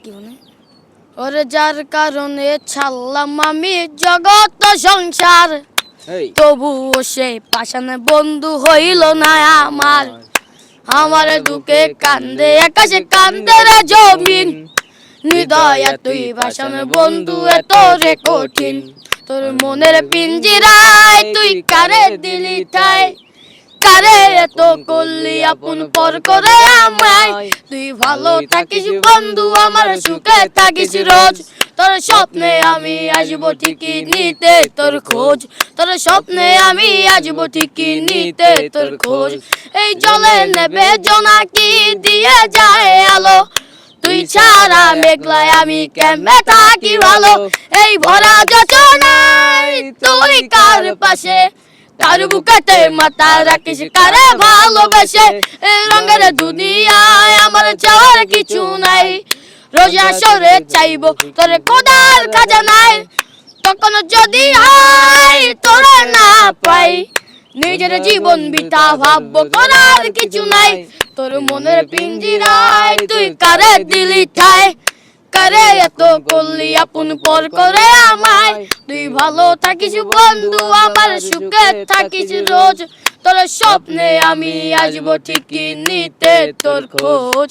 কি মানে ওরে যার কারণে ছাড়লাম আমি জগৎ সংসার তবুও সে পাশানে বন্ধু হইল না আমার আমার দুঃখে কান্দে আকাশে কান্দে রে জমিন হৃদয় তুই পাশানে বন্ধু এত রে কঠিন তোর মনের পিঞ্জিরায় তুই কারে দিলি ঠাই কারে এত করলি আপন পর করে আমায় তুই ভালো থাকিস বন্ধু আমার সুখে থাকিস রোজ তোর স্বপ্নে আমি আসবো ঠিকই নিতে তোর খোঁজ তোর স্বপ্নে আমি আসবো ঠিকই নিতে তোর খোঁজ এই জলে নেবে জোনাকি দিয়ে যায় আলো তুই ছাড়া মেঘলায় আমি কেমনে থাকি ভালো এই ভরা যোজনায় তুই কার পাশে তার বুকেতে মাথা রাখিস কারে ভালোবেসে এই রঙের দুনিয়ায় আমার চাওয়ার কিছু নাই রোজা সরে চাইবো তোরে খোদার খাজানায় তখন যদি হয় তোরে না পাই নিজের জীবন বিতা ভাববো করার কিছু নাই তোর মনের পিঞ্জিরায় তুই কারে দিলি ঠাই কারে এত করলি আপন পর করে আমায় তুই ভালো থাকিস বন্ধু আমার সুখে থাকিস রোজ তোর স্বপ্নে আমি আসবো ঠিকই নিতে তোর খোঁজ